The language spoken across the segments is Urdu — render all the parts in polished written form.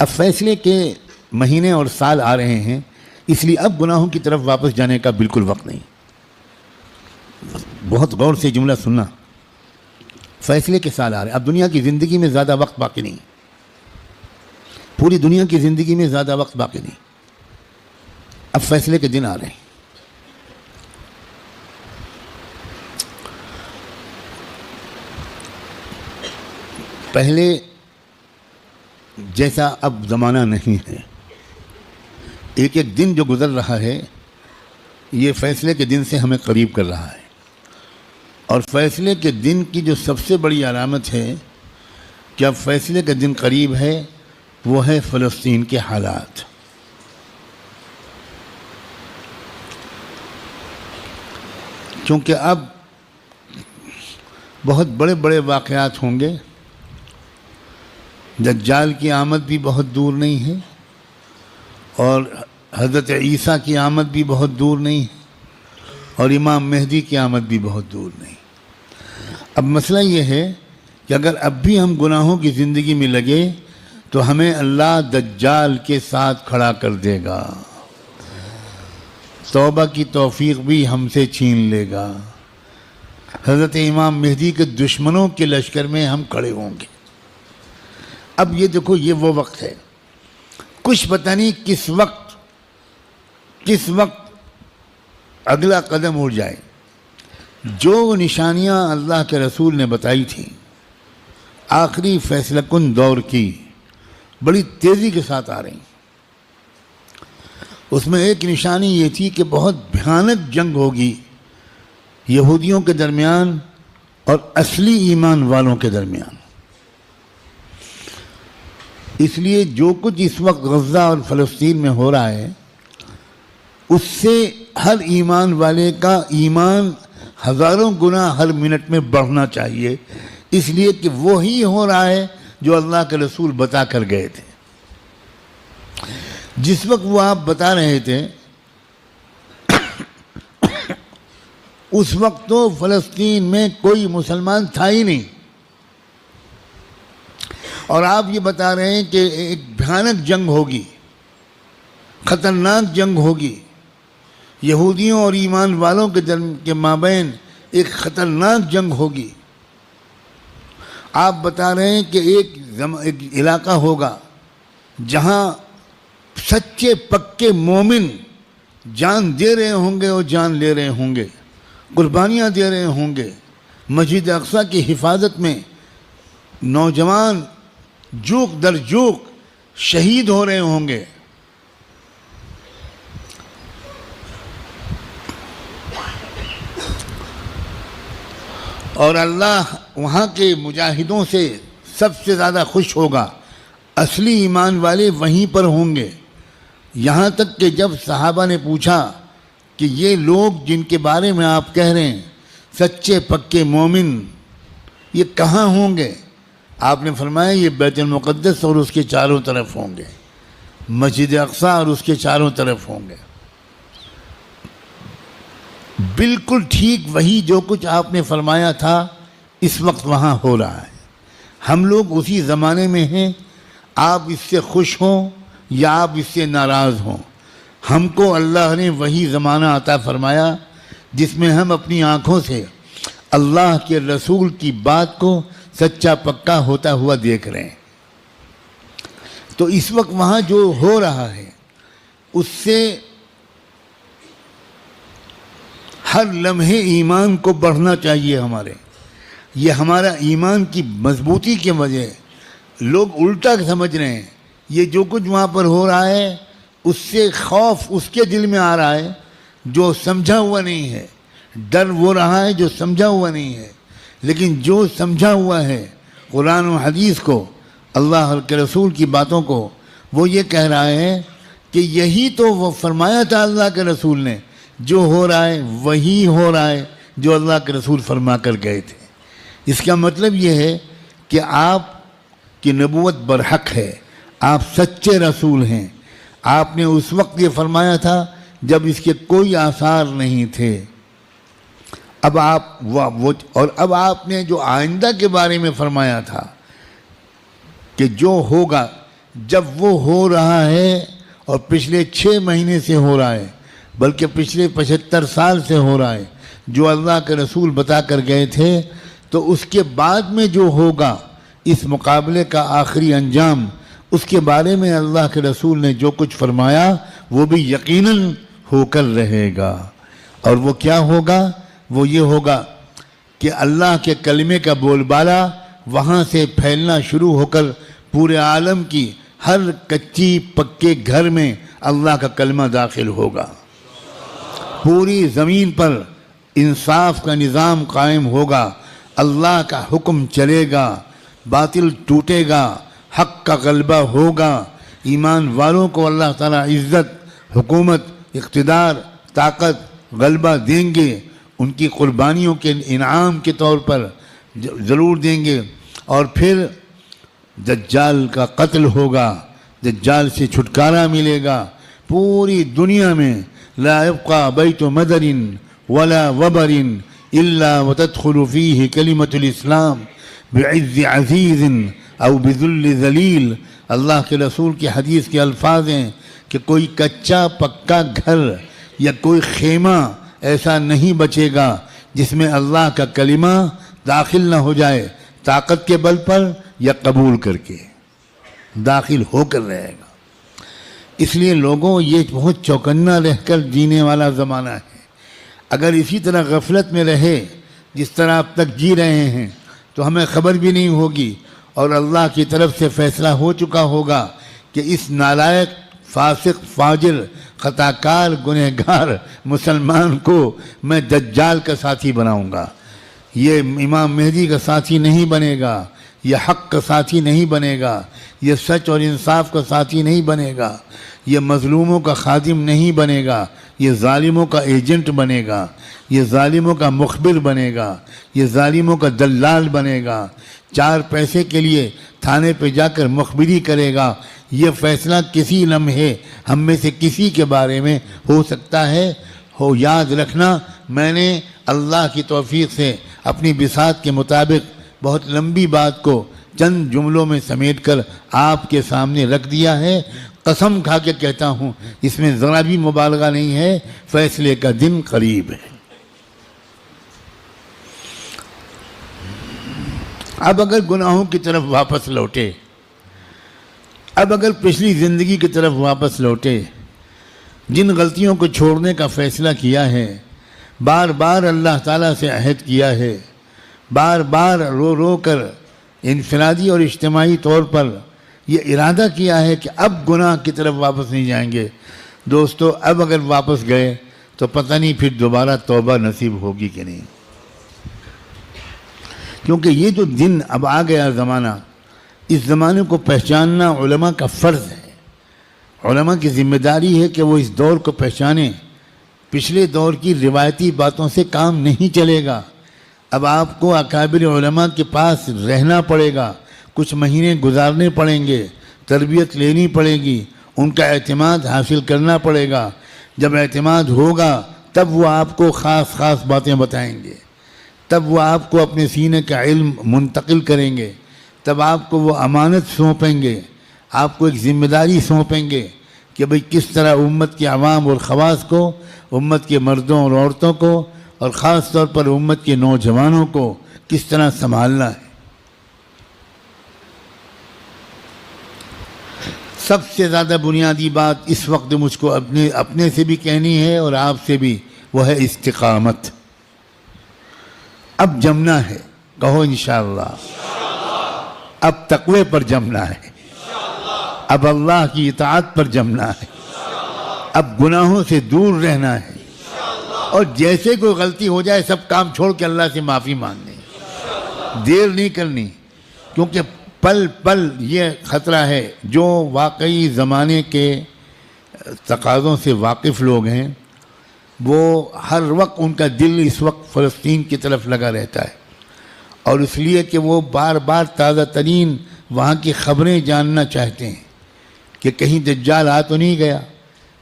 اب فیصلے کے مہینے اور سال آ رہے ہیں، اس لیے اب گناہوں کی طرف واپس جانے کا بالکل وقت نہیں۔ بہت غور سے جملہ سننا، فیصلے کے سال آ رہے ہیں، اب دنیا کی زندگی میں زیادہ وقت باقی نہیں، پوری دنیا کی زندگی میں زیادہ وقت باقی نہیں، اب فیصلے کے دن آ رہے ہیں۔ پہلے جیسا اب زمانہ نہیں ہے، ایک ایک دن جو گزر رہا ہے یہ فیصلے کے دن سے ہمیں قریب کر رہا ہے، اور فیصلے کے دن کی جو سب سے بڑی علامت ہے کہ اب فیصلے کا دن قریب ہے، وہ ہے فلسطین کے حالات۔ کیونکہ اب بہت بڑے بڑے واقعات ہوں گے، دجال کی آمد بھی بہت دور نہیں ہے، اور حضرت عیسیٰ کی آمد بھی بہت دور نہیں ہے، اور امام مہدی کی آمد بھی بہت دور نہیں۔ اب مسئلہ یہ ہے کہ اگر اب بھی ہم گناہوں کی زندگی میں لگے تو ہمیں اللہ دجال کے ساتھ کھڑا کر دے گا، توبہ کی توفیق بھی ہم سے چھین لے گا، حضرت امام مہدی کے دشمنوں کے لشکر میں ہم کھڑے ہوں گے۔ اب یہ دیکھو، یہ وہ وقت ہے، کچھ پتہ نہیں کس وقت اگلا قدم اٹھ جائے۔ جو نشانیاں اللہ کے رسول نے بتائی تھیں آخری فیصلہ کن دور کی، بڑی تیزی کے ساتھ آ رہی۔ اس میں ایک نشانی یہ تھی کہ بہت بھیانک جنگ ہوگی یہودیوں کے درمیان اور اصلی ایمان والوں کے درمیان۔ اس لیے جو کچھ اس وقت غزہ اور فلسطین میں ہو رہا ہے، اس سے ہر ایمان والے کا ایمان ہزاروں گنا ہر منٹ میں بڑھنا چاہیے، اس لیے کہ وہی ہو رہا ہے جو اللہ کے رسول بتا کر گئے تھے۔ جس وقت وہ آپ بتا رہے تھے اس وقت تو فلسطین میں کوئی مسلمان تھا ہی نہیں، اور آپ یہ بتا رہے ہیں کہ ایک بھیانک جنگ ہوگی، خطرناک جنگ ہوگی، یہودیوں اور ایمان والوں کے مابین ایک خطرناک جنگ ہوگی۔ آپ بتا رہے ہیں کہ ایک علاقہ ہوگا جہاں سچے پکے مومن جان دے رہے ہوں گے اور جان لے رہے ہوں گے، قربانیاں دے رہے ہوں گے، مسجد اقصیٰ کی حفاظت میں نوجوان جوق در جوق شہید ہو رہے ہوں گے۔ اور اللہ وہاں کے مجاہدوں سے سب سے زیادہ خوش ہوگا، اصلی ایمان والے وہیں پر ہوں گے۔ یہاں تک کہ جب صحابہ نے پوچھا کہ یہ لوگ جن کے بارے میں آپ کہہ رہے ہیں سچے پکے مومن، یہ کہاں ہوں گے؟ آپ نے فرمایا یہ بیت المقدس اور اس کے چاروں طرف ہوں گے، مسجد اقصیٰ اور اس کے چاروں طرف ہوں گے۔ بالکل ٹھیک وہی جو کچھ آپ نے فرمایا تھا اس وقت وہاں ہو رہا ہے۔ ہم لوگ اسی زمانے میں ہیں، آپ اس سے خوش ہوں یا آپ اس سے ناراض ہوں، ہم کو اللہ نے وہی زمانہ عطا فرمایا جس میں ہم اپنی آنکھوں سے اللہ کے رسول کی بات کو سچا پکا ہوتا ہوا دیکھ رہے ہیں۔ تو اس وقت وہاں جو ہو رہا ہے اس سے ہر لمحے ایمان کو بڑھنا چاہیے ہمارے۔ یہ ہمارا ایمان کی مضبوطی کی وجہ، لوگ الٹا سمجھ رہے ہیں یہ جو کچھ وہاں پر ہو رہا ہے اس سے خوف اس کے دل میں آ رہا ہے جو سمجھا ہوا نہیں ہے، ڈر وہ رہا ہے جو سمجھا ہوا نہیں ہے۔ لیکن جو سمجھا ہوا ہے قرآن و حدیث کو، اللہ کے رسول کی باتوں کو، وہ یہ کہہ رہا ہے کہ یہی تو وہ فرمایا تھا اللہ کے رسول نے، جو ہو رہا ہے وہی ہو رہا ہے جو اللہ کے رسول فرما کر گئے تھے۔ اس کا مطلب یہ ہے کہ آپ کی نبوت برحق ہے، آپ سچے رسول ہیں۔ آپ نے اس وقت یہ فرمایا تھا جب اس کے کوئی آثار نہیں تھے، اب آپ نے جو آئندہ کے بارے میں فرمایا تھا کہ جو ہوگا، جب وہ ہو رہا ہے اور پچھلے 6 مہینے سے ہو رہا ہے، بلکہ پچھلے 75 سال سے ہو رہا ہے، جو اللہ کے رسول بتا کر گئے تھے، تو اس کے بعد میں جو ہوگا اس مقابلے کا آخری انجام، اس کے بارے میں اللہ کے رسول نے جو کچھ فرمایا وہ بھی یقیناً ہو کر رہے گا۔ اور وہ کیا ہوگا؟ وہ یہ ہوگا کہ اللہ کے کلمے کا بول بالا وہاں سے پھیلنا شروع ہو کر پورے عالم کی ہر کچی پکے گھر میں اللہ کا کلمہ داخل ہوگا، پوری زمین پر انصاف کا نظام قائم ہوگا، اللہ کا حکم چلے گا، باطل ٹوٹے گا، حق کا غلبہ ہوگا، ایمان والوں کو اللہ تعالیٰ عزت، حکومت، اقتدار، طاقت، غلبہ دیں گے، ان کی قربانیوں کے انعام کے طور پر ضرور دیں گے۔ اور پھر دجال کا قتل ہوگا، دجال سے چھٹکارا ملے گا، پوری دنیا میں لا يبقى بیت مدر ولا وبر الا وتدخل فيه کلمۃ الاسلام بعز عزیز او بذل ذلیل۔ اللہ کے رسول کی حدیث کے الفاظ ہیں کہ کوئی کچا پکا گھر یا کوئی خیمہ ایسا نہیں بچے گا جس میں اللہ کا کلمہ داخل نہ ہو جائے، طاقت کے بل پر یا قبول کر کے داخل ہو کر رہے گا۔ اس لیے لوگوں، یہ بہت چوکنا رہ کر جینے والا زمانہ ہے۔ اگر اسی طرح غفلت میں رہے جس طرح اب تک جی رہے ہیں تو ہمیں خبر بھی نہیں ہوگی، اور اللہ کی طرف سے فیصلہ ہو چکا ہوگا کہ اس نالائق، فاسق، فاجر، خطاکار، گنہگار مسلمان کو میں دجال کا ساتھی بناؤں گا، یہ امام مہدی کا ساتھی نہیں بنے گا، یہ حق کا ساتھی نہیں بنے گا، یہ سچ اور انصاف کا ساتھی نہیں بنے گا، یہ مظلوموں کا خادم نہیں بنے گا، یہ ظالموں کا ایجنٹ بنے گا، یہ ظالموں کا مخبر بنے گا، یہ ظالموں کا دلال بنے گا، 4 پیسے کے لیے تھانے پہ جا کر مخبری کرے گا۔ یہ فیصلہ کسی لمحے ہم میں سے کسی کے بارے میں ہو سکتا ہے۔ یاد رکھنا، میں نے اللہ کی توفیق سے اپنی بساط کے مطابق بہت لمبی بات کو چند جملوں میں سمیٹ کر آپ کے سامنے رکھ دیا ہے۔ قسم کھا کے کہتا ہوں، اس میں ذرا بھی مبالغہ نہیں ہے، فیصلے کا دن قریب ہے۔ اب اگر گناہوں کی طرف واپس لوٹے، اب اگر پچھلی زندگی کی طرف واپس لوٹے، جن غلطیوں کو چھوڑنے کا فیصلہ کیا ہے، بار بار اللہ تعالیٰ سے عہد کیا ہے، بار بار رو رو کر انفرادی اور اجتماعی طور پر یہ ارادہ کیا ہے کہ اب گناہ کی طرف واپس نہیں جائیں گے، دوستو اب اگر واپس گئے تو پتہ نہیں پھر دوبارہ توبہ نصیب ہوگی کہ نہیں، کیونکہ یہ جو دن اب آ گیا زمانہ، اس زمانے کو پہچاننا علماء کا فرض ہے۔ علماء کی ذمہ داری ہے کہ وہ اس دور کو پہچانیں۔ پچھلے دور کی روایتی باتوں سے کام نہیں چلے گا، اب آپ کو اکابر علماء کے پاس رہنا پڑے گا، کچھ مہینے گزارنے پڑیں گے، تربیت لینی پڑے گی، ان کا اعتماد حاصل کرنا پڑے گا۔ جب اعتماد ہوگا تب وہ آپ کو خاص خاص باتیں بتائیں گے، تب وہ آپ کو اپنے سینے کا علم منتقل کریں گے، تب آپ کو وہ امانت سونپیں گے، آپ کو ایک ذمہ داری سونپیں گے کہ بھئی کس طرح امت کے عوام اور خواص کو، امت کے مردوں اور عورتوں کو، اور خاص طور پر امت کے نوجوانوں کو کس طرح سنبھالنا ہے۔ سب سے زیادہ بنیادی بات اس وقت مجھ کو اپنے سے بھی کہنی ہے اور آپ سے بھی، وہ ہے استقامت۔ اب جمنا ہے، کہو انشاءاللہ۔ اب تقوی پر جمنا ہے، اب اللہ کی اطاعت پر جمنا ہے، اب گناہوں سے دور رہنا ہے، اور جیسے کوئی غلطی ہو جائے سب کام چھوڑ کے اللہ سے معافی مانگنی، دیر نہیں کرنی، کیونکہ پل پل یہ خطرہ ہے۔ جو واقعی زمانے کے تقاضوں سے واقف لوگ ہیں وہ ہر وقت ان کا دل اس وقت فلسطین کی طرف لگا رہتا ہے، اور اس لیے کہ وہ بار بار تازہ ترین وہاں کی خبریں جاننا چاہتے ہیں کہ کہیں دجال آ تو نہیں گیا،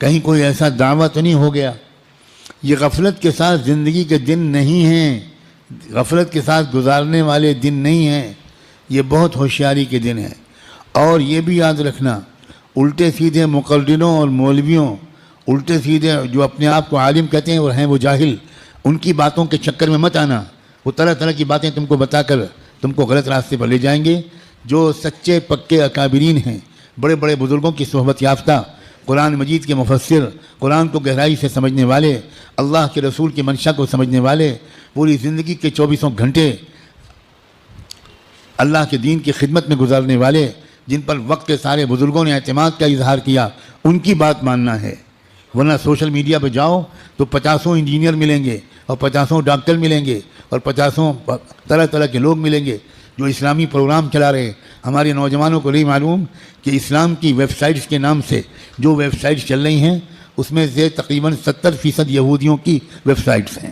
کہیں کوئی ایسا دعویٰ تو نہیں ہو گیا۔ یہ غفلت کے ساتھ زندگی کے دن نہیں ہیں، غفلت کے ساتھ گزارنے والے دن نہیں ہیں، یہ بہت ہوشیاری کے دن ہیں۔ اور یہ بھی یاد رکھنا، الٹے سیدھے مقرروں اور مولویوں، الٹے سیدھے جو اپنے آپ کو عالم کہتے ہیں اور ہیں وہ جاہل، ان کی باتوں کے چکر میں مت آنا. وہ طرح طرح کی باتیں تم کو بتا کر تم کو غلط راستے پر لے جائیں گے. جو سچے پکے اکابرین ہیں، بڑے بڑے بزرگوں کی صحبت یافتہ، قرآن مجید کے مفسر، قرآن کو گہرائی سے سمجھنے والے، اللہ کے رسول کی منشا کو سمجھنے والے، پوری زندگی کے 24 گھنٹے اللہ کے دین کی خدمت میں گزارنے والے، جن پر وقت کے سارے بزرگوں نے اعتماد کا اظہار کیا، ان کی بات ماننا ہے. ورنہ سوشل میڈیا پہ جاؤ تو 50 انجینئر ملیں گے اور 50 ڈاکٹر ملیں گے اور 50 طرح طرح کے لوگ ملیں گے جو اسلامی پروگرام چلا رہے ہیں. ہمارے نوجوانوں کو نہیں معلوم کہ اسلام کی ویب سائٹس کے نام سے جو ویب سائٹس چل رہی ہیں اس میں سے تقریباً 70% یہودیوں کی ویب سائٹس ہیں.